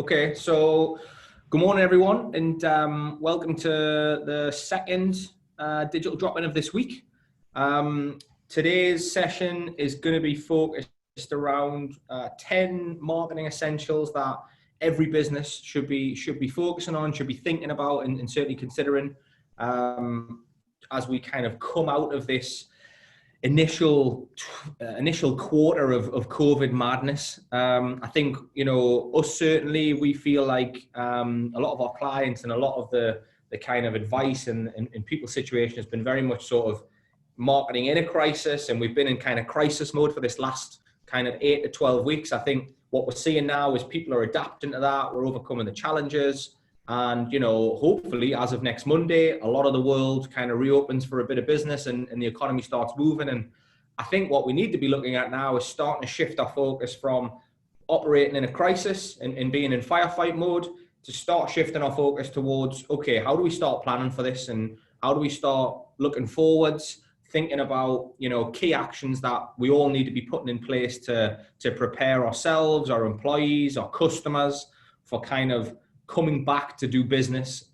Okay, so good morning, everyone, and welcome to the second digital drop-in of this week. Today's session is going to be focused around 10 marketing essentials that every business should be focusing on, should be thinking about, and certainly considering as we kind of come out of this initial quarter of COVID madness. I think, us certainly, we feel like a lot of our clients and a lot of the kind of advice and people's situation has been very much sort of marketing in a crisis, and we've been in kind of crisis mode for this last kind of 8 to 12 weeks. I think what we're seeing now is people are adapting to that. We're overcoming the challenges. And, hopefully as of next Monday, a lot of the world kind of reopens for a bit of business and the economy starts moving. And I think what we need to be looking at now is starting to shift our focus from operating in a crisis and being in firefight mode to start shifting our focus towards, okay, how do we start planning for this? And how do we start looking forwards, thinking about, key actions that we all need to be putting in place to prepare ourselves, our employees, our customers for kind of coming back to do business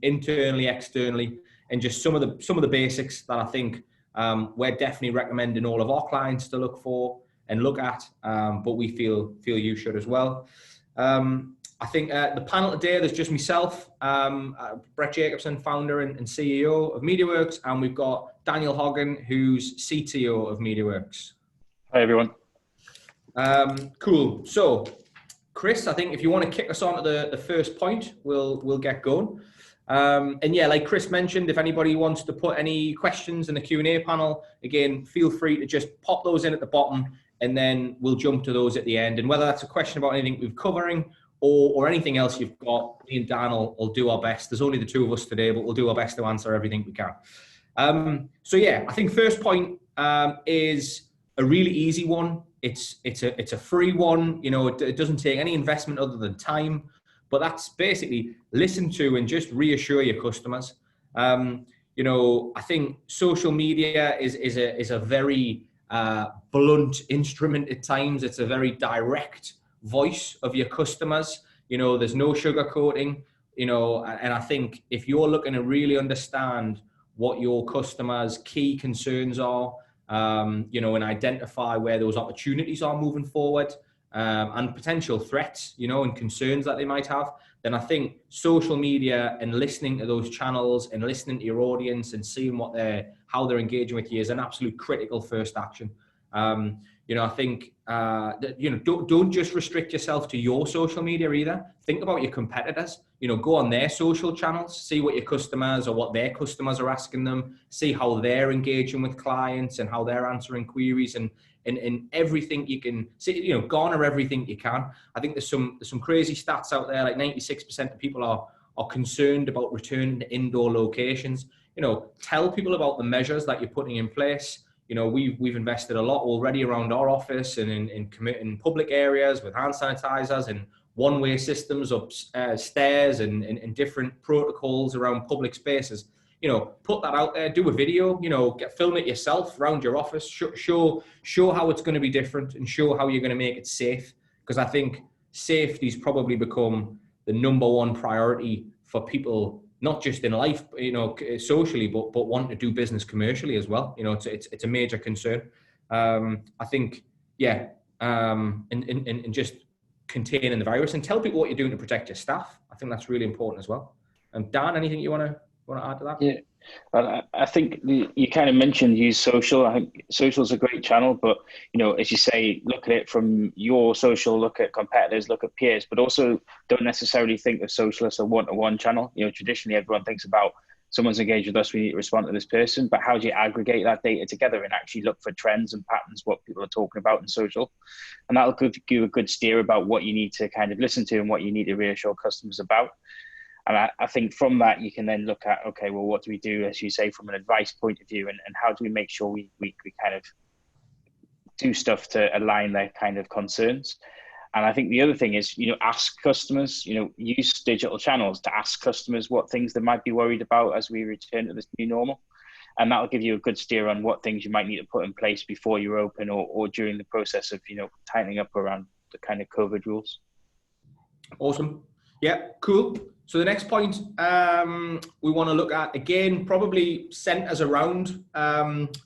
internally, externally, and just some of the basics that I think we're definitely recommending all of our clients to look for and look at, but we feel you should as well. I think the panel today, there's just myself, Brett Jacobson, founder and CEO of Mediaworks, and we've got Daniel Hoggan, who's CTO of Mediaworks. Hi, everyone. Cool. So, Chris, I think if you want to kick us on to the first point, we'll get going. And yeah, like Chris mentioned, if anybody wants to put any questions in the Q&A panel, again, feel free to just pop those in at the bottom, and then we'll jump to those at the end. And whether that's a question about anything we're covering or anything else you've got, me and Dan will do our best. There's only the two of us today, but we'll do our best to answer everything we can. So yeah, I think first point is a really easy one. It's a free one. It doesn't take any investment other than time, but that's basically listen to and just reassure your customers. I think social media is a very blunt instrument at times. It's a very direct voice of your customers. There's no sugarcoating. And I think if you're looking to really understand what your customers' key concerns are, and identify where those opportunities are moving forward, and potential threats, and concerns that they might have, then I think social media and listening to those channels and listening to your audience and seeing how they're engaging with you is an absolute critical first action. I think, don't just restrict yourself to your social media either. Think about your competitors, go on their social channels, see what your customers or what their customers are asking them, see how they're engaging with clients and how they're answering queries and everything you can see, garner everything you can. I think there's some crazy stats out there, like 96% of people are concerned about returning to indoor locations. Tell people about the measures that you're putting in place. We've invested a lot already around our office and in public areas with hand sanitizers and one-way systems up stairs and different protocols around public spaces. Put that out there, do a video, film it yourself around your office, show how it's going to be different and show how you're going to make it safe. Because I think safety's probably become the number one priority for people, not just in life, socially, but want to do business commercially as well. It's a major concern. I think, yeah, and just containing the virus and tell people what you're doing to protect your staff. I think that's really important as well. Dan, anything you want to add to that? Yeah, well, I think you kind of mentioned use social. I think social is a great channel, but as you say, look at it from your social, look at competitors, look at peers, but also don't necessarily think of social as a one-to-one channel. Traditionally everyone thinks about someone's engaged with us, we need to respond to this person, but how do you aggregate that data together and actually look for trends and patterns, what people are talking about in social? And that'll give you a good steer about what you need to kind of listen to and what you need to reassure customers about. And I think from that, you can then look at, okay, well, what do we do, as you say, from an advice point of view, and how do we make sure we kind of do stuff to align their kind of concerns? And I think the other thing is, ask customers, use digital channels to ask customers what things they might be worried about as we return to this new normal. And that'll give you a good steer on what things you might need to put in place before you're open or during the process of, tightening up around the kind of COVID rules. Awesome. Yeah, cool. So the next point we want to look at, again, probably centers around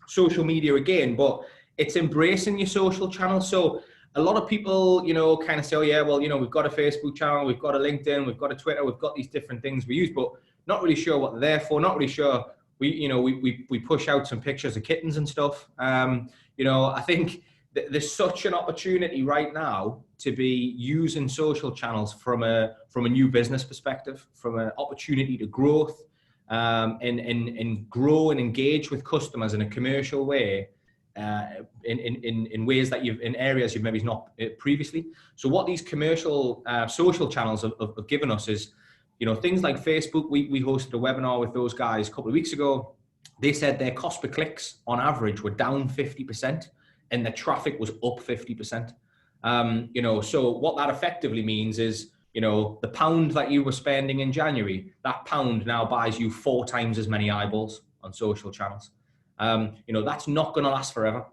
social media again, but it's embracing your social channels. So a lot of people, you know, kind of say, oh yeah, well, you know, we've got a Facebook channel, we've got a LinkedIn, we've got a Twitter, we've got these different things we use, but not really sure what they're there for, not really sure. We push out some pictures of kittens and stuff. You know, I think there's such an opportunity right now to be using social channels from a new business perspective, from an opportunity to growth, and grow and engage with customers in a commercial way, in ways that in areas you've maybe not previously. So what these commercial social channels have given us is, you know, things like Facebook. We hosted a webinar with those guys a couple of weeks ago. They said their cost per clicks on average were down 50%. And the traffic was up 50%. You know, so what that effectively means is, you know, the pound that you were spending in January, that pound now buys you 4 times as many eyeballs on social channels. You know, that's not going to last forever.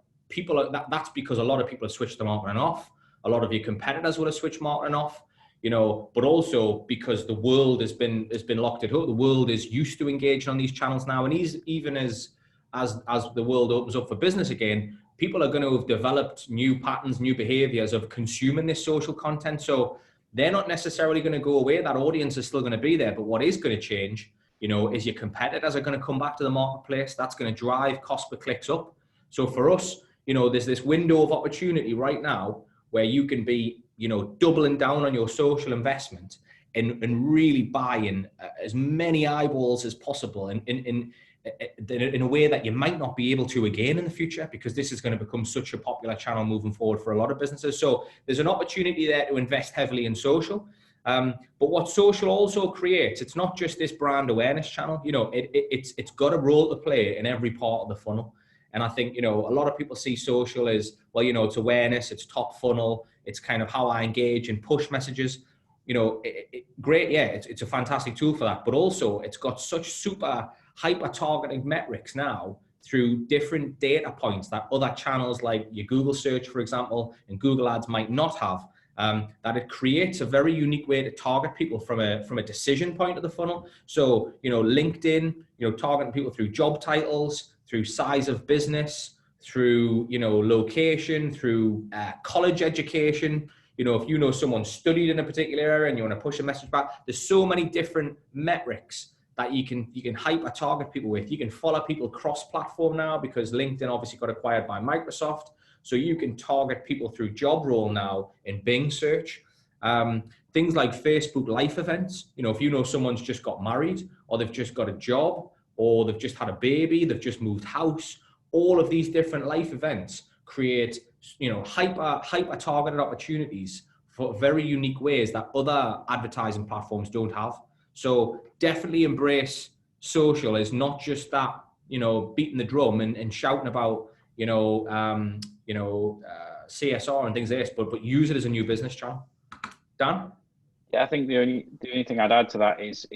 That's because a lot of people have switched the marketing off. A lot of your competitors will have switched marketing off. You know, but also because the world has been locked at home. The world is used to engaging on these channels now, and even as the world opens up for business again, people are going to have developed new patterns, new behaviors of consuming this social content. So they're not necessarily going to go away. That audience is still going to be there. But what is going to change, you know, is your competitors are going to come back to the marketplace. That's going to drive cost per clicks up. So for us, you know, there's this window of opportunity right now where you can be, you know, doubling down on your social investment and really buying as many eyeballs as possible in a way that you might not be able to again in the future, because this is going to become such a popular channel moving forward for a lot of businesses. So there's an opportunity there to invest heavily in social. But what social also creates, it's not just this brand awareness channel. You know, it's got a role to play in every part of the funnel. And I think, you know, a lot of people see social as, well, you know, it's awareness, it's top funnel, it's kind of how I engage and push messages. You know, great, yeah, it's a fantastic tool for that. But also, it's got such super hyper-targeting metrics now through different data points that other channels like your Google search, for example, and Google Ads might not have, that it creates a very unique way to target people from a decision point of the funnel. So, you know, LinkedIn, you know, targeting people through job titles, through size of business, through, you know, location, through college education. You know, if you know someone studied in a particular area and you want to push a message back, there's so many different metrics that you can hyper target people with. You can follow people cross-platform now because LinkedIn obviously got acquired by Microsoft. So you can target people through job role now in Bing search. Things like Facebook life events. You know, if you know someone's just got married, or they've just got a job, or they've just had a baby, they've just moved house, all of these different life events create, you know, hyper targeted opportunities for very unique ways that other advertising platforms don't have. So definitely embrace social as not just that, you know, beating the drum and shouting about, CSR and things like this, but use it as a new business channel. Dan? Yeah, I think the only thing I'd add to that is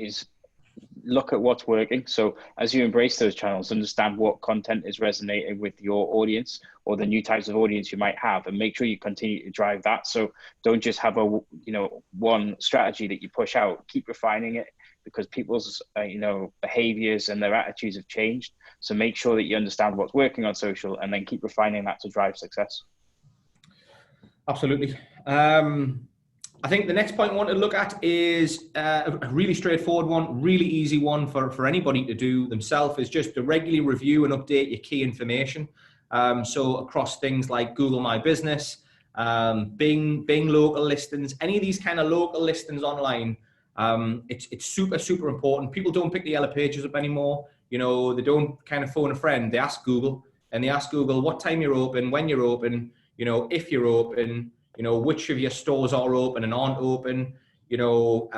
look at what's working. So as you embrace those channels, understand what content is resonating with your audience or the new types of audience you might have, and make sure you continue to drive that. So don't just have one strategy that you push out. Keep refining it, because people's behaviors and their attitudes have changed. So make sure that you understand what's working on social and then keep refining that to drive success. Absolutely. I think the next point I want to look at is a really straightforward one, really easy one for anybody to do themselves, is just to regularly review and update your key information. So across things like Google My Business, Bing local listings, any of these kind of local listings online, it's super, super important. People don't pick the yellow pages up anymore. You know, they don't kind of phone a friend. They ask Google, and they ask Google what time you're open, when you're open, you know, if you're open, you know, which of your stores are open and aren't open, you know,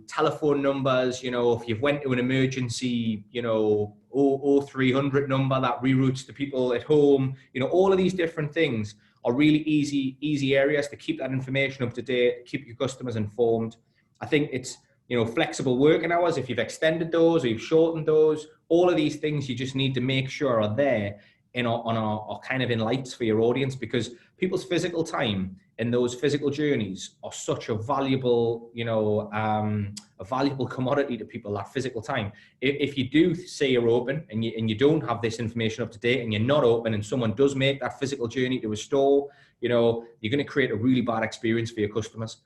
telephone numbers, you know, if you've went to an emergency, you know, 0300 number that reroutes to people at home, you know, all of these different things are really easy areas to keep that information up to date, keep your customers informed. I think it's, you know, flexible working hours, if you've extended those or you've shortened those, all of these things you just need to make sure are there are kind of in lights for your audience, because people's physical time and those physical journeys are such a valuable, a valuable commodity to people, that physical time. If you do say you're open and you don't have this information up to date, and you're not open, and someone does make that physical journey to a store, you're going to create a really bad experience for your customers.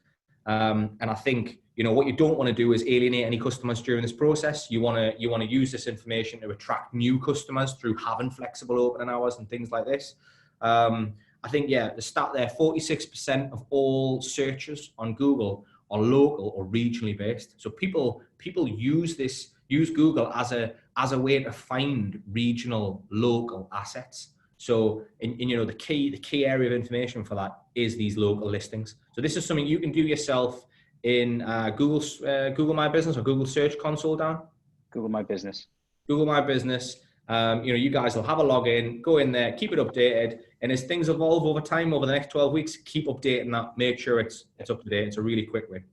And I think, what you don't want to do is alienate any customers during this process. You want to use this information to attract new customers through having flexible opening hours and things like this. I think, the stat there, 46% of all searches on Google are local or regionally based. So people use Google as a way to find regional, local assets. So, the key area of information for that is these local listings. So this is something you can do yourself in Google My Business or Google Search Console, Dan. Google My Business. Google My Business. You guys will have a login, go in there, keep it updated, and as things evolve over time, over the next 12 weeks, keep updating that. Make sure it's up to date. It's a really quick way.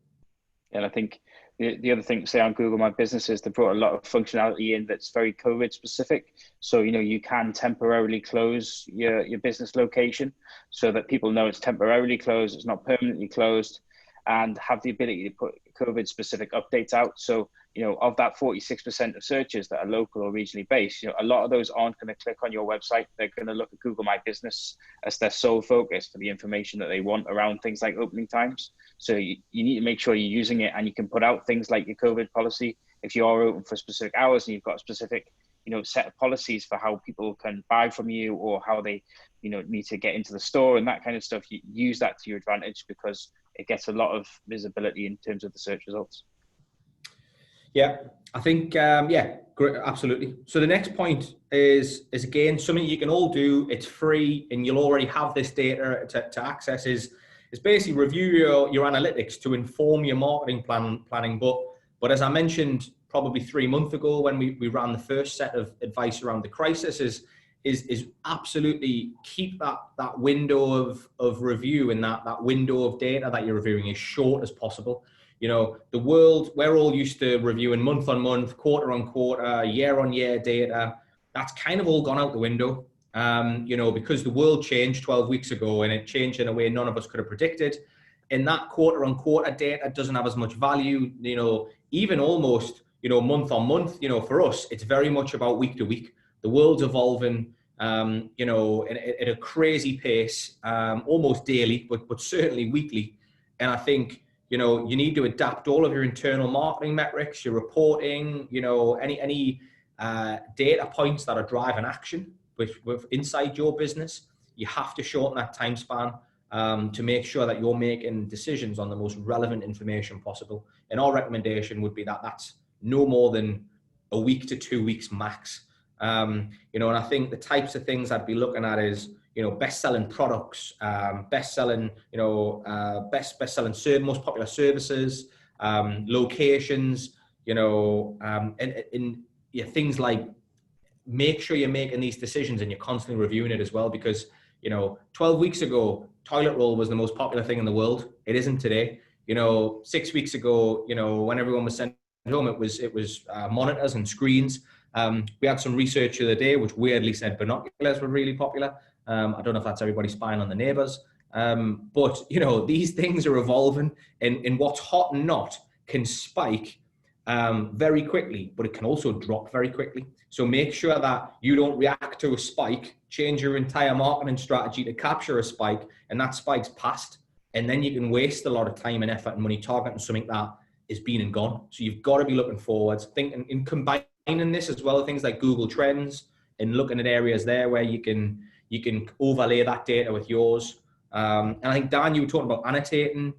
And I think the other thing to say on Google My Business is they brought a lot of functionality in that's very COVID specific. So, you can temporarily close your business location so that people know it's temporarily closed, it's not permanently closed, and have the ability to put COVID specific updates out. So, of that 46% of searches that are local or regionally based, a lot of those aren't going to click on your website. They're going to look at Google My Business as their sole focus for the information that they want around things like opening times. So you need to make sure you're using it, and you can put out things like your COVID policy. If you are open for specific hours and you've got a specific, set of policies for how people can buy from you, or how they, need to get into the store and that kind of stuff, you use that to your advantage, because it gets a lot of visibility in terms of the search results. Yeah, I think, great, absolutely. So the next point is again, something you can all do. It's free, and you'll already have this data to access, is basically review your analytics to inform your marketing planning. But as I mentioned, probably 3 months ago, when we ran the first set of advice around the crisis, is absolutely keep that window of review, and that window of data that you're reviewing as short as possible. The world, we're all used to reviewing month on month, quarter on quarter, year on year data. That's kind of all gone out the window, because the world changed 12 weeks ago, and it changed in a way none of us could have predicted. And that quarter on quarter data doesn't have as much value, even almost, month on month. For us, it's very much about week to week. The world's evolving, at a crazy pace, almost daily, but certainly weekly. And I think, you need to adapt all of your internal marketing metrics, your reporting, any data points that are driving action with inside your business. You have to shorten that time span to make sure that you're making decisions on the most relevant information possible. And our recommendation would be that that's no more than a week to 2 weeks max. And I think the types of things I'd be looking at is, best-selling products, best-selling, best-selling most popular services, locations, things like, make sure you're making these decisions and you're constantly reviewing it as well, because 12 weeks ago, toilet roll was the most popular thing in the world. It isn't today. 6 weeks ago, when everyone was sent home, it was monitors and screens. We had some research the other day which weirdly said binoculars were really popular. I don't know if that's everybody spying on the neighbors, but these things are evolving, and what's hot and not can spike very quickly, but it can also drop very quickly. So make sure that you don't react to a spike, change your entire marketing strategy to capture a spike, and that spike's past, and then you can waste a lot of time and effort and money targeting something that is been and gone. So you've got to be looking forwards, thinking in combining this as well, things like Google Trends, and looking at areas there where you can overlay that data with yours. And I think, Dan, you were talking about annotating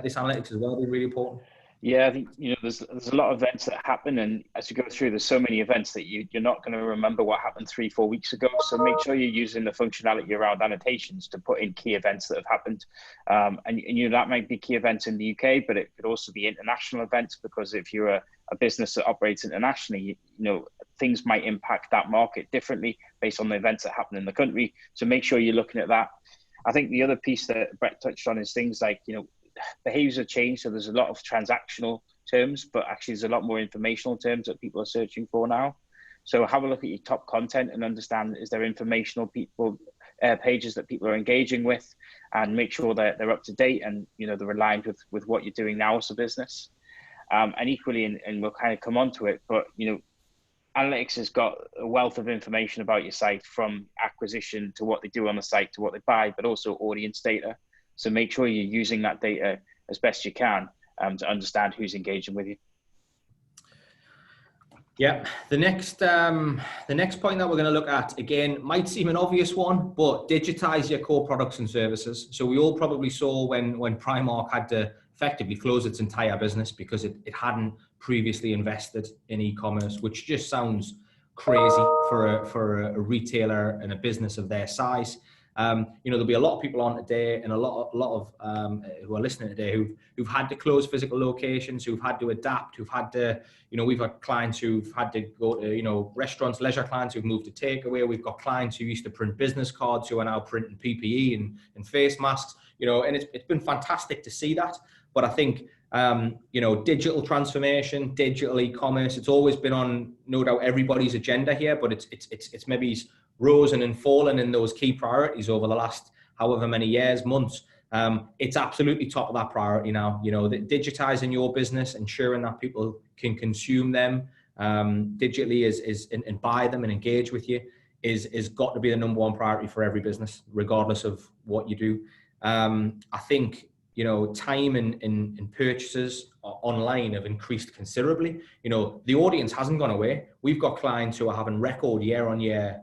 this analytics as well, being really important. Yeah, I think, there's a lot of events that happen, and as you go through, there's so many events that you're not going to remember what happened 3-4 weeks ago. So make sure you're using the functionality around annotations to put in key events that have happened. And that might be key events in the UK, but it could also be international events, because if you're a business that operates internationally, things might impact that market differently based on the events that happen in the country. So make sure you're looking at that. I think the other piece that Brett touched on is things like, behaviors have changed. So there's a lot of transactional terms, but actually there's a lot more informational terms that people are searching for now. So have a look at your top content and understand, is there informational pages that people are engaging with, and make sure that they're up to date and, you know, they're aligned with what you're doing now as a business. And equally, and we'll kind of come on to it, but, you know, analytics has got a wealth of information about your site, from acquisition to what they do on the site to what they buy, but also audience data. So make sure you're using that data as best you can to understand who's engaging with you. Yeah, the next point that we're going to look at, again, might seem an obvious one, but digitize your core products and services. So we all probably saw when Primark had to effectively close its entire business because it hadn't previously invested in e-commerce, which just sounds crazy for a retailer and a business of their size. You know, there'll be a lot of people on today, and a lot of who are listening today who've had to close physical locations, who've had to adapt, who've had to, you know, we've got clients who've had to go to, you know, restaurants, leisure clients who've moved to takeaway. We've got clients who used to print business cards who are now printing PPE and face masks, you know, and it's been fantastic to see that. But I think, you know, digital transformation, digital e-commerce, it's always been on, no doubt, everybody's agenda here, but it's maybe risen and fallen in those key priorities over the last however many years, months. It's absolutely top of that priority now. You know, digitizing your business, ensuring that people can consume them digitally and buy them and engage with you is got to be the number one priority for every business, regardless of what you do. I think, you know, time and purchases online have increased considerably. You know, the audience hasn't gone away. We've got clients who are having record year-on-year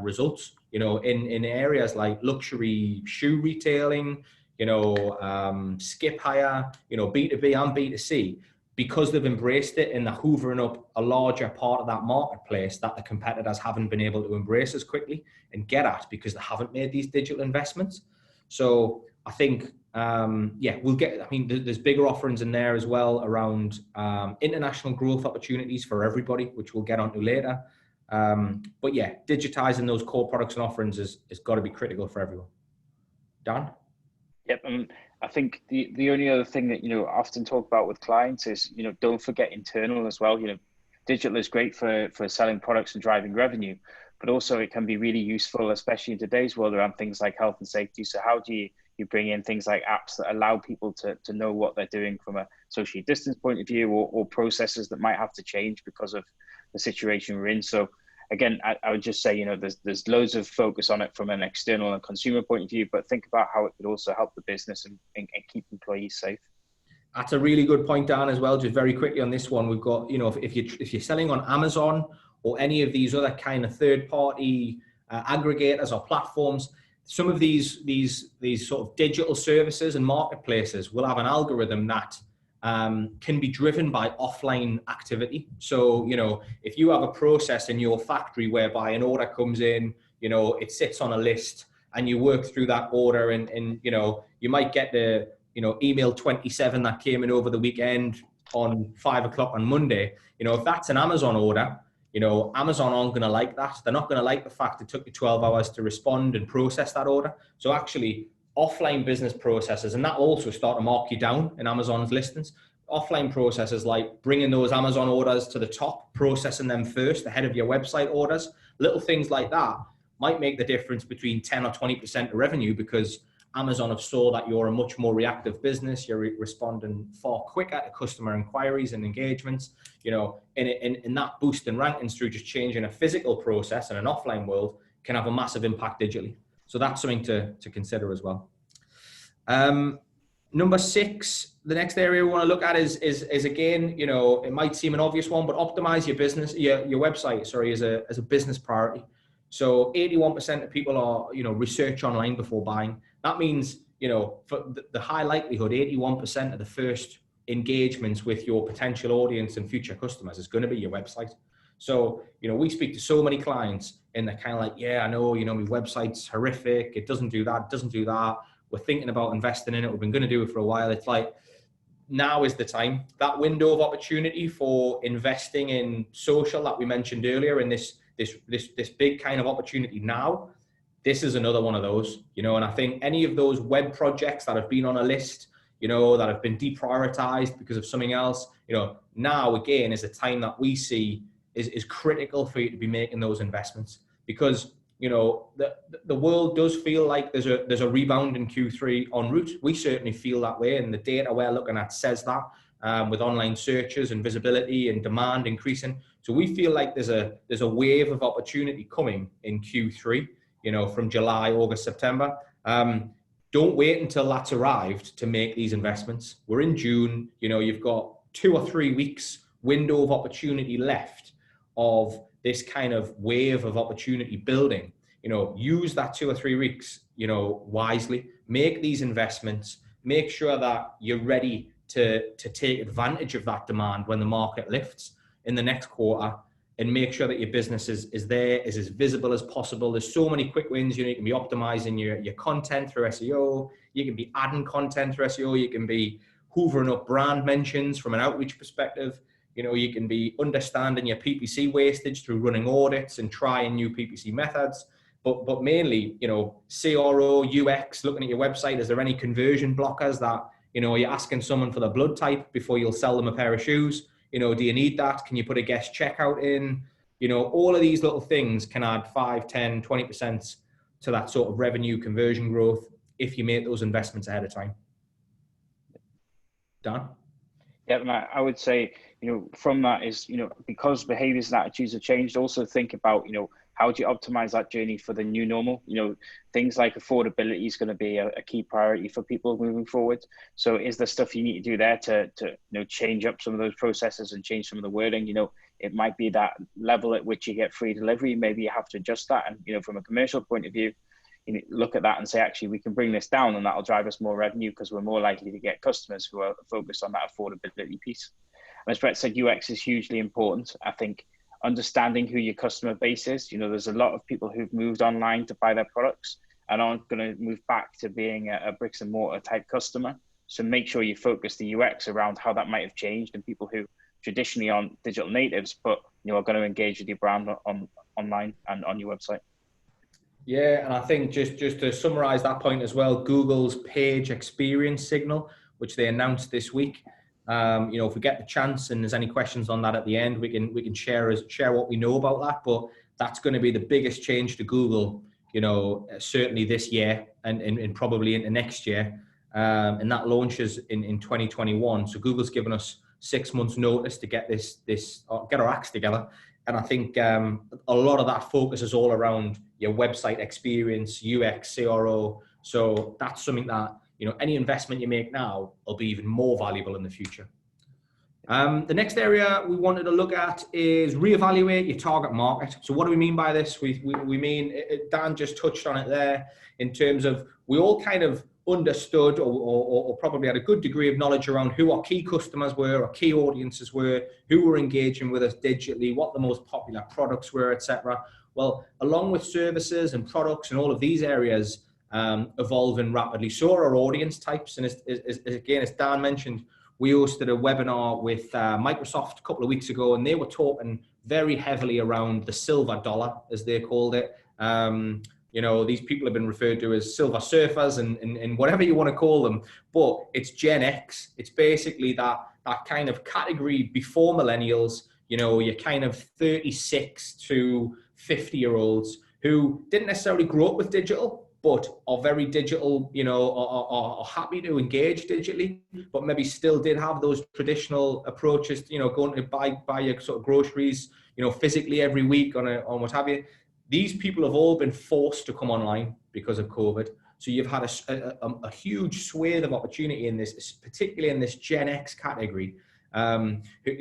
results, you know, in areas like luxury shoe retailing, you know, skip hire, you know, B2B and B2C, because they've embraced it and they're hoovering up a larger part of that marketplace that the competitors haven't been able to embrace as quickly and get at because they haven't made these digital investments. So I think, yeah, we'll get, I mean, there's bigger offerings in there as well around international growth opportunities for everybody, which we'll get onto later. But yeah, digitizing those core products and offerings is got to be critical for everyone. Dan? Yep, and I think the only other thing that, you know, I often talk about with clients is, you know, don't forget internal as well. You know, digital is great for selling products and driving revenue, but also it can be really useful, especially in today's world, around things like health and safety. So how do you bring in things like apps that allow people to know what they're doing from a socially distance point of view, or processes that might have to change because of the situation we're in. So again, I would just say, you know, there's loads of focus on it from an external and consumer point of view, but think about how it could also help the business and keep employees safe. That's a really good point, Dan, as well. Just very quickly on this one, we've got, you know, if you're selling on Amazon or any of these other kind of third-party aggregators or platforms, some of these sort of digital services and marketplaces will have an algorithm that can be driven by offline activity. So, you know, if you have a process in your factory whereby an order comes in, you know, it sits on a list and you work through that order and you know, you might get the, you know, email 27 that came in over the weekend on 5 o'clock on Monday. You know, if that's an Amazon order, you know, Amazon aren't going to like that. They're not going to like the fact it took you 12 hours to respond and process that order. So actually, offline business processes, and that also start to mark you down in Amazon's listings. Offline processes like bringing those Amazon orders to the top, processing them first ahead of your website orders, little things like that might make the difference between 10 or 20% of revenue, because Amazon have saw that you're a much more reactive business. You're responding far quicker to customer inquiries and engagements, you know, and that boost in rankings through just changing a physical process in an offline world can have a massive impact digitally. So that's something to consider as well. Number 6, the next area we want to look at is again, you know, it might seem an obvious one, but optimize your business, your website, sorry, as a business priority. So 81% of people are, you know, research online before buying. That means, you know, for the high likelihood, 81% of the first engagements with your potential audience and future customers is going to be your website. So, you know, we speak to so many clients and they're kind of like, yeah, I know, you know, my website's horrific. It doesn't do that. It doesn't do that. We're thinking about investing in it. We've been going to do it for a while. It's like, now is the time. That window of opportunity for investing in social that we mentioned earlier, in this big kind of opportunity now, this is another one of those, you know. And I think any of those web projects that have been on a list, you know, that have been deprioritized because of something else, you know, now again is a time that we see is critical for you to be making those investments, because the world does feel like there's a rebound in Q3 en route. We certainly feel that way, and the data we're looking at says that, with online searches and visibility and demand increasing. So we feel like there's a wave of opportunity coming in Q3, from July, August, September. Don't wait until that's arrived to make these investments. We're in June, you've got 2 or 3 weeks window of opportunity left of this kind of wave of opportunity building. Use that 2 or 3 weeks, wisely. Make these investments. Make sure that you're ready to take advantage of that demand when the market lifts in the next quarter, and make sure that your business is there, is as visible as possible. There's so many quick wins. You can be optimizing your content through SEO. You can be adding content through SEO. You can be hoovering up brand mentions from an outreach perspective. You can be understanding your PPC wastage through running audits and trying new PPC methods. But mainly, CRO, UX, looking at your website. Is there any conversion blockers that, you're asking someone for the blood type before you'll sell them a pair of shoes? Do you need that? Can you put a guest checkout in? All of these little things can add 5, 10, 20% to that sort of revenue conversion growth if you make those investments ahead of time. Dan? Yeah, and I would say, from that is, because behaviors and attitudes have changed, also think about, how do you optimize that journey for the new normal? Things like affordability is going to be a key priority for people moving forward. So is there stuff you need to do there to change up some of those processes and change some of the wording? It might be that level at which you get free delivery. Maybe you have to adjust that. And, from a commercial point of view, look at that and say, actually, we can bring this down, and that'll drive us more revenue because we're more likely to get customers who are focused on that affordability piece. And as Brett said, UX is hugely important. I think understanding who your customer base is, there's a lot of people who've moved online to buy their products and aren't going to move back to being a bricks and mortar type customer. So make sure you focus the UX around how that might have changed, and people who traditionally aren't digital natives, but are going to engage with your brand online and on your website. Yeah, and I think just to summarize that point as well, Google's page experience signal, which they announced this week. If we get the chance and there's any questions on that at the end, we can share what we know about that. But that's going to be the biggest change to Google, certainly this year and probably into next year. And that launches in 2021. So Google's given us 6 months notice to get get our acts together. And I think a lot of that focus is all around your website experience, UX, CRO. So that's something that, any investment you make now will be even more valuable in the future. The next area we wanted to look at is reevaluate your target market. So what do we mean by this? We mean, Dan just touched on it there, in terms of we all kind of understood or probably had a good degree of knowledge around who our key customers were, our key audiences were, who were engaging with us digitally, what the most popular products were, etc. Well, along with services and products and all of these areas evolving rapidly, so are our audience types. And again, as Dan mentioned, we hosted a webinar with Microsoft a couple of weeks ago, and they were talking very heavily around the silver dollar, as they called it. These people have been referred to as silver surfers and whatever you want to call them, but it's Gen X. It's basically that kind of category before millennials, your kind of 36 to 50-year-olds who didn't necessarily grow up with digital, but are very digital, are happy to engage digitally, but maybe still did have those traditional approaches, going to buy your sort of groceries, physically every week on what have you. These people have all been forced to come online because of COVID. So you've had a huge swathe of opportunity in this, particularly in this Gen X category,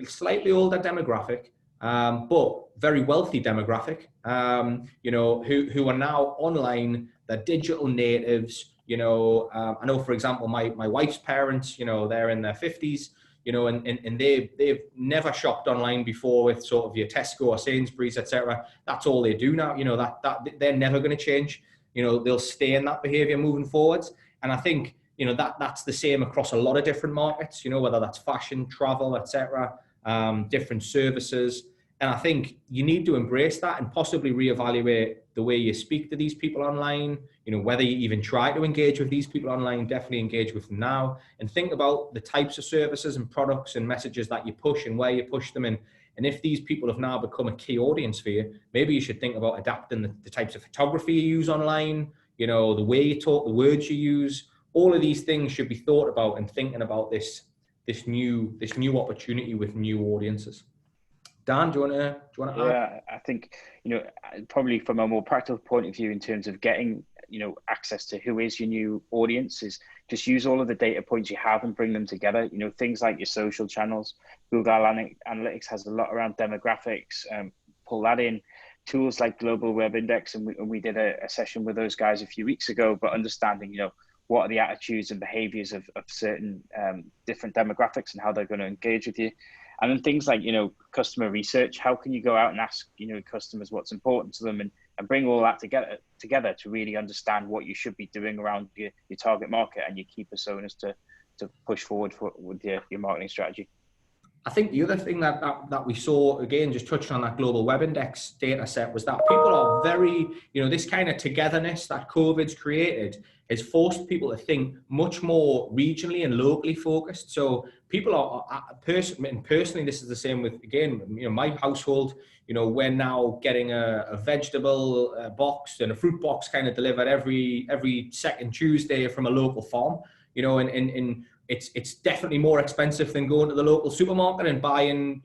slightly older demographic, but very wealthy demographic, who are now online. They're digital natives. I know, for example, my wife's parents, they're in their 50s, and they've never shopped online before with sort of your Tesco or Sainsbury's, etc. That's all they do now. That they're never going to change. They'll stay in that behavior moving forwards. And I think, that's the same across a lot of different markets, whether that's fashion, travel, etc., different services. And I think you need to embrace that and possibly reevaluate the way you speak to these people online, whether you even try to engage with these people online, definitely engage with them now, and think about the types of services and products and messages that you push and where you push them in. And if these people have now become a key audience for you, maybe you should think about adapting the types of photography you use online, the way you talk, the words you use. All of these things should be thought about and thinking about this new opportunity with new audiences. Dan, do you want to add? Yeah, I think, probably from a more practical point of view in terms of getting, access to who is your new audience is just use all of the data points you have and bring them together. Things like your social channels. Google Analytics has a lot around demographics. Pull that in. Tools like Global Web Index, and we did a session with those guys a few weeks ago, but understanding, what are the attitudes and behaviors of certain different demographics and how they're going to engage with you. And then things like, customer research, how can you go out and ask, customers what's important to them and bring all that together to really understand what you should be doing around your target market and your key personas to push forward with your marketing strategy. I think the other thing that we saw, again, just touching on that Global Web Index data set, was that people are very, this kind of togetherness that COVID's created has forced people to think much more regionally and locally focused. So people are personally, this is the same with, again, my household, we're now getting a vegetable box and a fruit box kind of delivered every second Tuesday from a local farm, and it's definitely more expensive than going to the local supermarket and buying,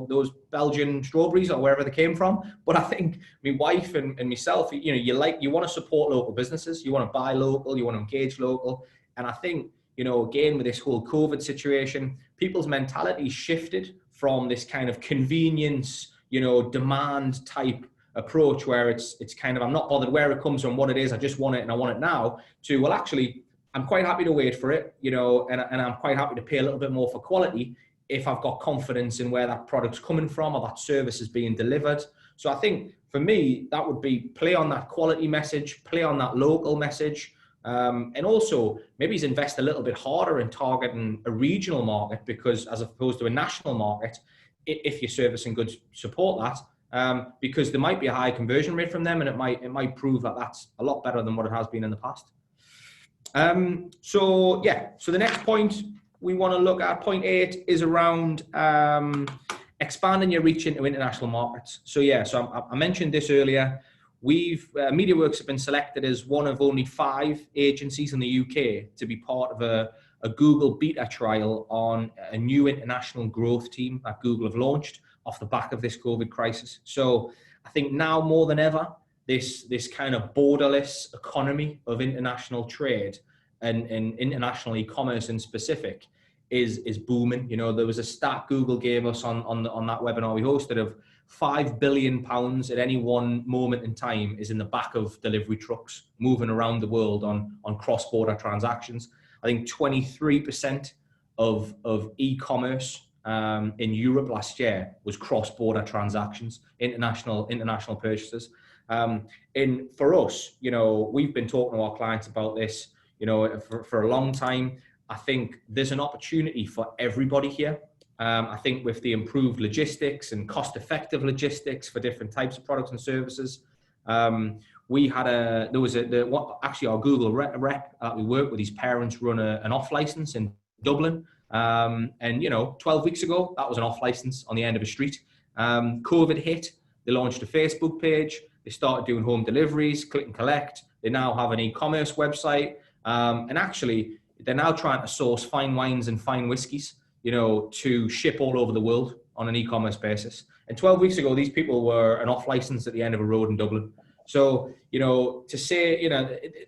those Belgian strawberries or wherever they came from. But I think my wife and myself, you want to support local businesses, you want to buy local, you want to engage local. And I think, again, with this whole COVID situation, people's mentality shifted from this kind of convenience, demand type approach where it's kind of, I'm not bothered where it comes from, what it is, I just want it and I want it now, to, well, actually, I'm quite happy to wait for it, and I'm quite happy to pay a little bit more for quality if I've got confidence in where that product's coming from or that service is being delivered. So I think for me, that would be play on that quality message, play on that local message, and also maybe invest a little bit harder in targeting a regional market, because as opposed to a national market, if your service and goods support that, because there might be a high conversion rate from them, and it might prove that that's a lot better than what it has been in the past. So the next point we want to look at, point 8, is around expanding your reach into international markets. So I mentioned this earlier. Mediaworks have been selected as one of only 5 agencies in the UK to be part of a Google beta trial on a new international growth team that Google have launched off the back of this COVID crisis. So I think now more than ever, this kind of borderless economy of international trade and international e-commerce in specific is booming. There was a stat Google gave us on that webinar we hosted of £5 billion at any one moment in time is in the back of delivery trucks moving around the world on cross-border transactions. I think 23% of e-commerce in Europe last year was cross-border transactions, international purchases. And for us, we've been talking to our clients about this, for a long time. I think there's an opportunity for everybody here. I think with the improved logistics and cost-effective logistics for different types of products and services, our Google rep we work with, his parents run an off license in Dublin. And 12 weeks ago, that was an off license on the end of a street. COVID hit, they launched a Facebook page. They started doing home deliveries, click and collect. They now have an e-commerce website. And actually, they're now trying to source fine wines and fine whiskies, to ship all over the world on an e-commerce basis. And 12 weeks ago, these people were an off license at the end of a road in Dublin. So, to say,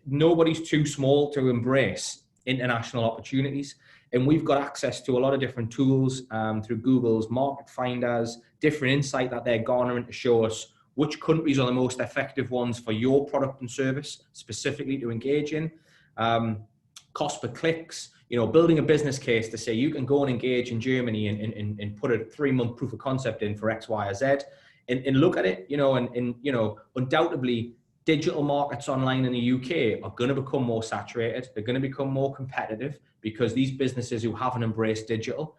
nobody's too small to embrace international opportunities. And we've got access to a lot of different tools through Google's market finders, different insight that they're garnering to show us which countries are the most effective ones for your product and service specifically to engage in. Cost per clicks, building a business case to say you can go and engage in Germany and put a 3-month proof of concept in for X, Y, or Z and look at it, and undoubtedly digital markets online in the UK are going to become more saturated. They're going to become more competitive because these businesses who haven't embraced digital,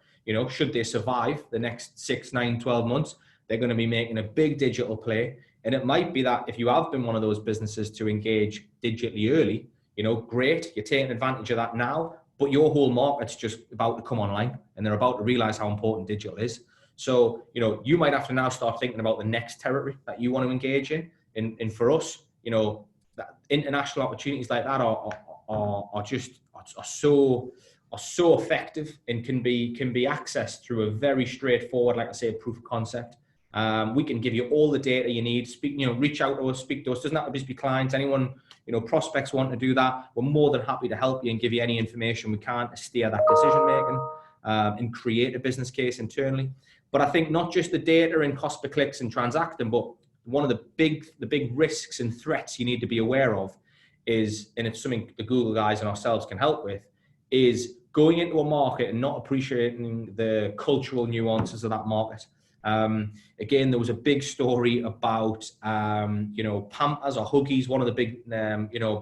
should they survive the next 6, 9, 12 months, they're going to be making a big digital play. And it might be that if you have been one of those businesses to engage digitally early, you know, great, you're taking advantage of that now, but your whole market's just about to come online and they're about to realize how important digital is. So, you know, you might have to now start thinking about the next territory that you want to engage in. And for us, you know, that international opportunities like that are so effective and can be accessed through a very straightforward, like I say, proof of concept. We can give you all the data you need. Reach out to us, speak to us. Doesn't have to just be clients. Anyone, you know, prospects want to do that, we're more than happy to help you and give you any information we can to steer that decision making and create a business case internally. But I think not just the data and cost per clicks and transacting, but one of the big risks and threats you need to be aware of is, and it's something the Google guys and ourselves can help with, is going into a market and not appreciating the cultural nuances of that market. Again, there was a big story about, Pampers or Huggies, one of the big,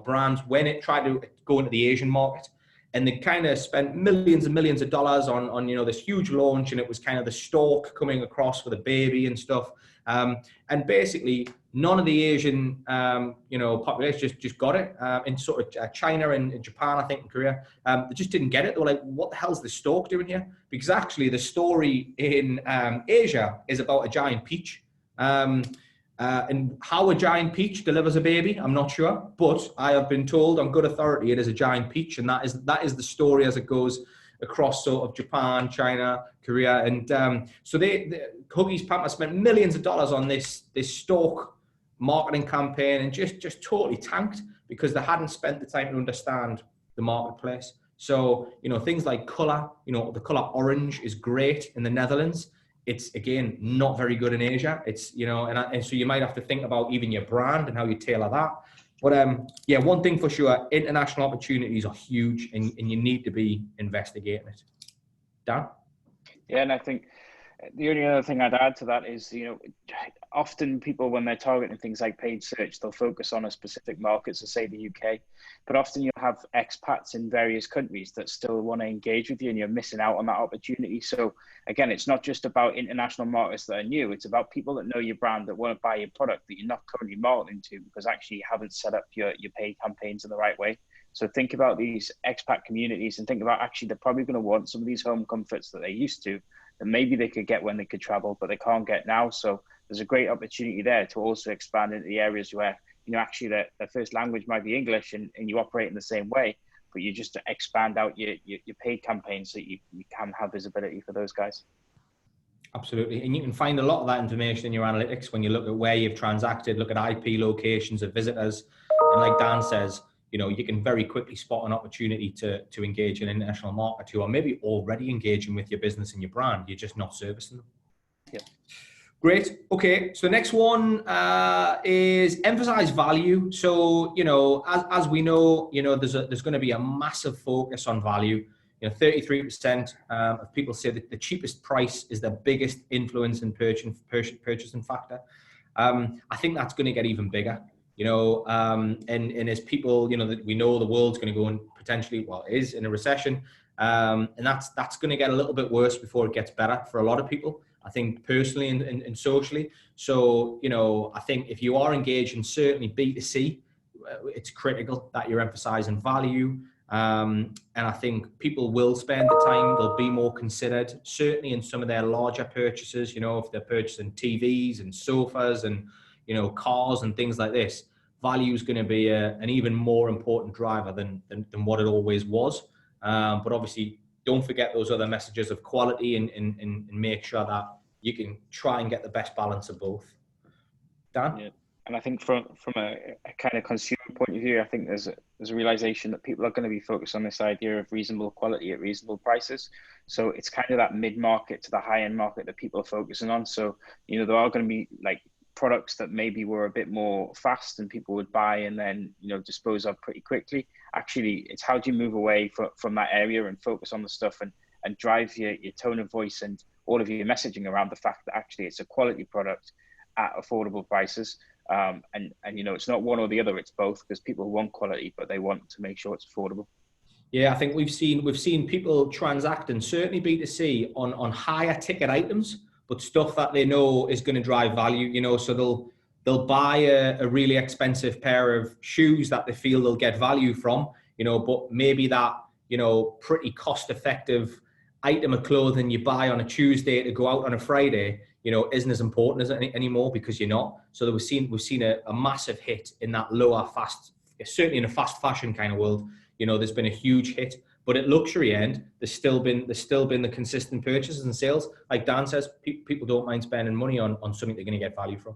brands, when it tried to go into the Asian market, and they kind of spent millions and millions of dollars on this huge launch, and it was kind of the stork coming across with a baby and stuff. And basically, none of the Asian, population just got it. In sort of China and Japan, I think, and Korea, they just didn't get it. They were like, what the hell's the stork doing here? Because actually the story in Asia is about a giant peach. And how a giant peach delivers a baby, I'm not sure. But I have been told on good authority it is a giant peach. And that is the story as it goes across sort of Japan, China, Korea. And so the Huggies, Pampers spent millions of dollars on this stork marketing campaign and just totally tanked because they hadn't spent the time to understand the marketplace. So, things like color, the color orange is great in the Netherlands. It's, again, not very good in Asia. It's, and so you might have to think about even your brand and how you tailor that. But one thing for sure, international opportunities are huge and you need to be investigating it. Dan? Yeah, and I think the only other thing I'd add to that is, often people, when they're targeting things like paid search, they'll focus on a specific market, so say the UK, but often you'll have expats in various countries that still want to engage with you and you're missing out on that opportunity. So again, it's not just about international markets that are new, it's about people that know your brand, that want to buy your product that you're not currently marketing to because actually you haven't set up your paid campaigns in the right way. So think about these expat communities and think about actually they're probably going to want some of these home comforts that they used to, that maybe they could get when they could travel, but they can't get now. So there's a great opportunity there to also expand into the areas where, actually their first language might be English and you operate in the same way, but you just expand out your paid campaigns so you can have visibility for those guys. Absolutely. And you can find a lot of that information in your analytics when you look at where you've transacted, look at IP locations of visitors. And like Dan says, you can very quickly spot an opportunity to engage in an international market who are maybe already engaging with your business and your brand. You're just not servicing them. Yeah. Great. Okay. So the next one is emphasize value. So, as we know, there's going to be a massive focus on value. 33% of people say that the cheapest price is the biggest influence in purchasing factor. I think that's going to get even bigger. And as people, that we know the world's going to go in potentially, is in a recession. And that's going to get a little bit worse before it gets better for a lot of people, I think, personally and socially. So, I think if you are engaged in certainly B2C, it's critical that you're emphasizing value. And I think people will spend the time, they'll be more considered, certainly in some of their larger purchases, if they're purchasing TVs and sofas and, cars and things like this. Value is going to be an even more important driver than what it always was. But obviously, don't forget those other messages of quality and make sure that you can try and get the best balance of both. Dan? Yeah. And I think from a kind of consumer point of view, I think there's a realization that people are going to be focused on this idea of reasonable quality at reasonable prices. So it's kind of that mid-market to the high-end market that people are focusing on. So, there are going to be like products that maybe were a bit more fast and people would buy and then, dispose of pretty quickly. Actually, it's how do you move away from that area and focus on the stuff and drive your tone of voice and all of your messaging around the fact that actually it's a quality product at affordable prices. And it's not one or the other, it's both, because people want quality, but they want to make sure it's affordable. Yeah, I think we've seen people transact, and certainly B2C, on higher ticket items, but stuff that they know is going to drive value, you know, so they'll buy a really expensive pair of shoes that they feel they'll get value from, you know, but maybe that, you know, pretty cost effective item of clothing you buy on a Tuesday to go out on a Friday, you know, isn't as important as anymore because you're not. So we've seen a massive hit in that lower fast, certainly in a fast fashion kind of world. You know, there's been a huge hit, but at luxury end, there's still been the consistent purchases and sales. Like Dan says, people don't mind spending money on something they're going to get value from.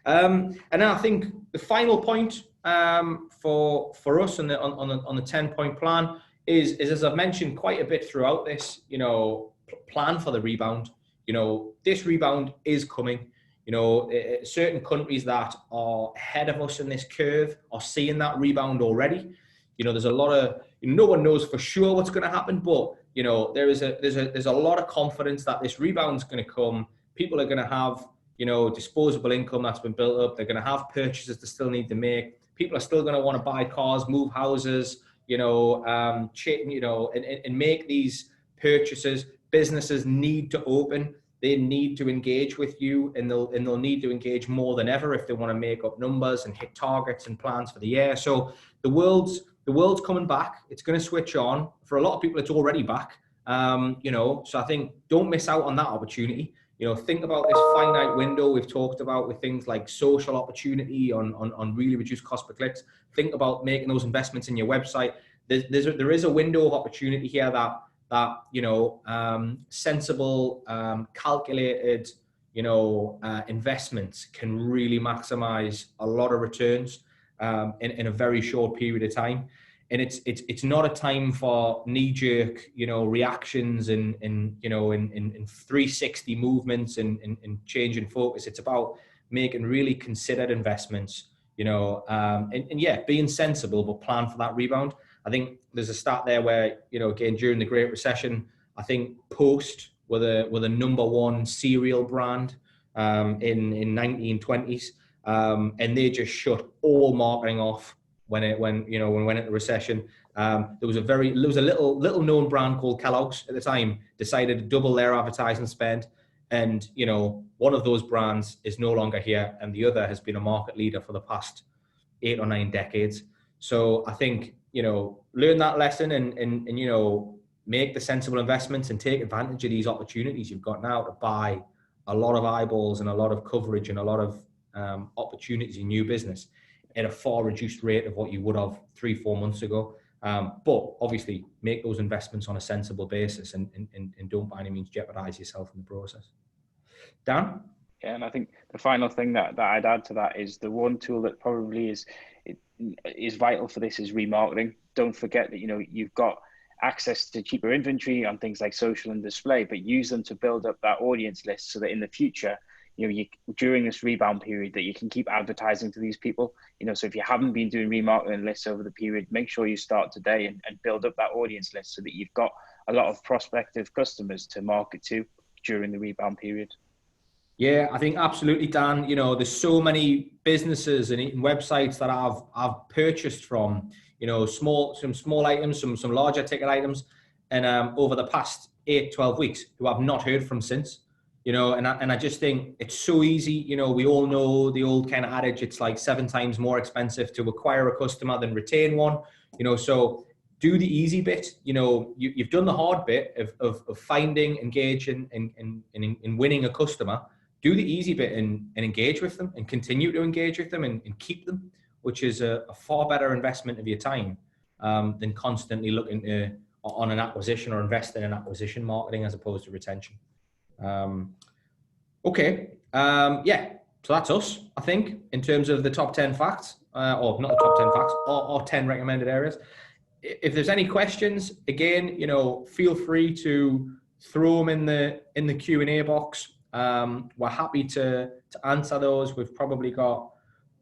And I think the final point for us on the 10-point plan is as I've mentioned quite a bit throughout this, you know, plan for the rebound. You know, this rebound is coming. You know, certain countries that are ahead of us in this curve are seeing that rebound already. You know, there's a lot of, no one knows for sure what's going to happen, but you know, there's a lot of confidence that this rebound's going to come. People are going to have, you know, disposable income that's been built up. They're going to have purchases they still need to make. People are still going to want to buy cars, move houses, you know, and make these purchases. Businesses need to open. They need to engage with you, and they'll need to engage more than ever if they want to make up numbers and hit targets and plans for the year. So the world's coming back. It's going to switch on. For a lot of people, it's already back. You know, so I think don't miss out on that opportunity. You know, think about this finite window we've talked about with things like social opportunity on really reduced cost per clicks. Think about making those investments in your website. There is a window of opportunity here that you know, sensible, calculated, you know, investments can really maximize a lot of returns in a very short period of time. And it's not a time for knee-jerk, you know, reactions and you know, in 360 movements and changing focus. It's about making really considered investments, you know, and yeah, being sensible, but plan for that rebound. I think there's a stat there where, you know, again, during the Great Recession, I think Post were the #1 cereal brand in 1920s, and they just shut all marketing off when we went into recession. There was a little known brand called Kellogg's at the time decided to double their advertising spend, and you know, one of those brands is no longer here, and the other has been a market leader for the past 8 or 9 decades. So I think, you know, learn that lesson and you know, make the sensible investments and take advantage of these opportunities you've got now to buy a lot of eyeballs and a lot of coverage and a lot of opportunities in new business at a far reduced rate of what you would have 3-4 months ago. But obviously make those investments on a sensible basis and don't by any means jeopardize yourself in the process. Dan? Yeah, and I think the final thing that I'd add to that is the one tool that probably is vital for this is remarketing. Don't forget that, you know, you've got access to cheaper inventory on things like social and display, but use them to build up that audience list so that in the future, you know, during this rebound period, that you can keep advertising to these people. You know, so if you haven't been doing remarketing lists over the period, make sure you start today and build up that audience list so that you've got a lot of prospective customers to market to during the rebound period. Yeah, I think absolutely, Dan. You know, there's so many businesses and websites that I've purchased from, you know, some small items, some larger ticket items, and over the past 8-12 weeks, who I've not heard from since. You know, and I just think it's so easy. You know, we all know the old kind of adage, it's like 7 times more expensive to acquire a customer than retain one. You know, so do the easy bit. You know, you've done the hard bit of finding, engaging, and winning a customer. Do the easy bit and engage with them and continue to engage with them and keep them, which is a far better investment of your time than constantly looking on an acquisition or investing in acquisition marketing as opposed to retention. Okay. Yeah. So that's us, I think, in terms of the top 10 facts, or not the top 10 facts, or 10 recommended areas. If there's any questions, again, you know, feel free to throw them in the Q&A box. We're happy to answer those. We've probably got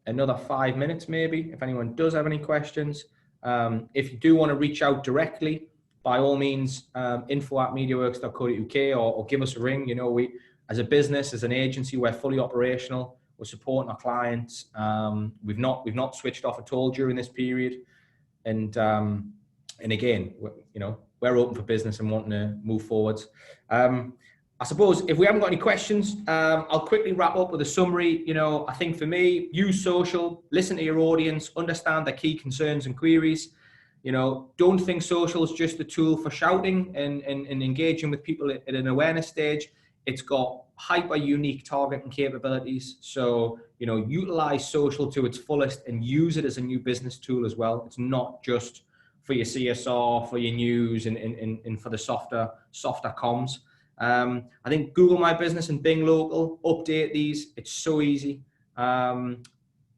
another 5 minutes, maybe, if anyone does have any questions. If you do want to reach out directly, by all means, info@mediaworks.co.uk or give us a ring. You know, we, as a business, as an agency, we're fully operational. We're supporting our clients. We've not switched off at all during this period. And again, you know, we're open for business and wanting to move forwards. I suppose if we haven't got any questions, I'll quickly wrap up with a summary. You know, I think for me, use social, listen to your audience, understand their key concerns and queries. You know, don't think social is just a tool for shouting and engaging with people at an awareness stage. It's got hyper unique targeting capabilities. So, you know, utilize social to its fullest and use it as a new business tool as well. It's not just for your CSR, for your news and for the softer comms. I think Google My Business and Bing Local, update these. It's so easy.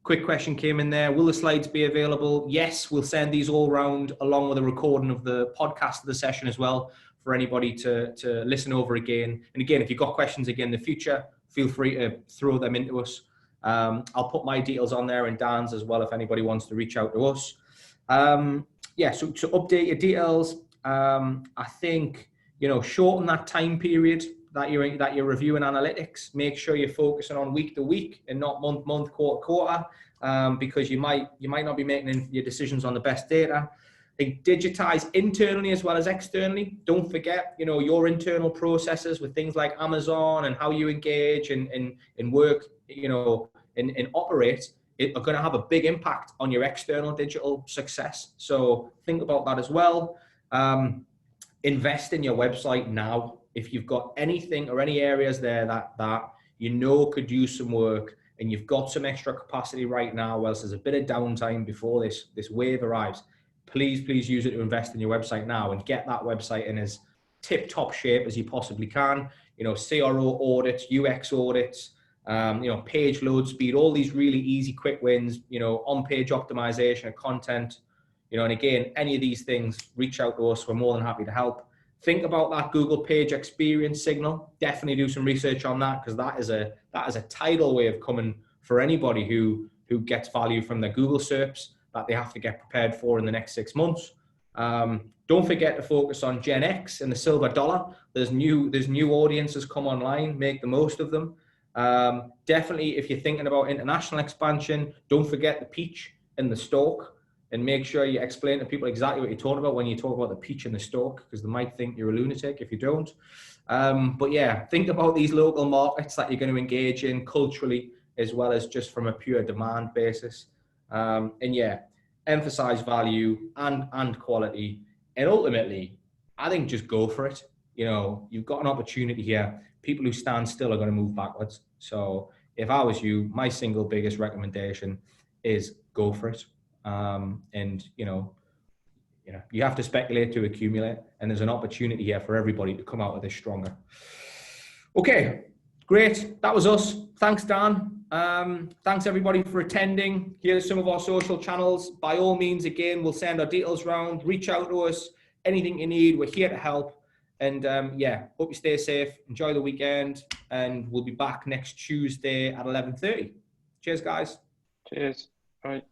Quick question came in there. Will the slides be available? Yes, we'll send these all around along with a recording of the podcast of the session as well for anybody to listen over again. And again, if you've got questions again in the future, feel free to throw them into us. I'll put my details on there and Dan's as well if anybody wants to reach out to us. Yeah, so to update your details, I think, you know, shorten that time period that you're reviewing analytics. Make sure you're focusing on week to week and not month, quarter, quarter, because you might not be making your decisions on the best data. I think digitize internally as well as externally. Don't forget, you know, your internal processes with things like Amazon and how you engage and work, you know, and operate are going to have a big impact on your external digital success. So think about that as well. Invest in your website now. If you've got anything or any areas there that you know could use some work and you've got some extra capacity right now, whilst there's a bit of downtime before this wave arrives, please use it to invest in your website now and get that website in as tip-top shape as you possibly can. You know, CRO audits, UX audits, you know, page load speed, all these really easy, quick wins, you know, on-page optimization of content, you know, and again, any of these things, reach out to us. We're more than happy to help. Think about that Google page experience signal. Definitely do some research on that, because that is a tidal wave coming for anybody who gets value from their Google SERPs that they have to get prepared for in the next 6 months. Don't forget to focus on Gen X and the silver dollar. There's new audiences come online. Make the most of them. Definitely, if you're thinking about international expansion, don't forget the peach and the stalk. And make sure you explain to people exactly what you're talking about when you talk about the peach and the stalk, because they might think you're a lunatic if you don't. But yeah, think about these local markets that you're going to engage in culturally, as well as just from a pure demand basis. And yeah, emphasize value and quality. And ultimately, I think just go for it. You know, you've got an opportunity here. People who stand still are going to move backwards. So if I was you, my single biggest recommendation is go for it. And you know, you have to speculate to accumulate, and there's an opportunity here for everybody to come out of this stronger. Okay, great. That was us. Thanks, Dan. Thanks everybody for attending. Here's some of our social channels. By all means, again, we'll send our details around. Reach out to us. Anything you need, we're here to help. And yeah, hope you stay safe. Enjoy the weekend, and we'll be back next Tuesday at 11:30. Cheers, guys. Cheers. All right.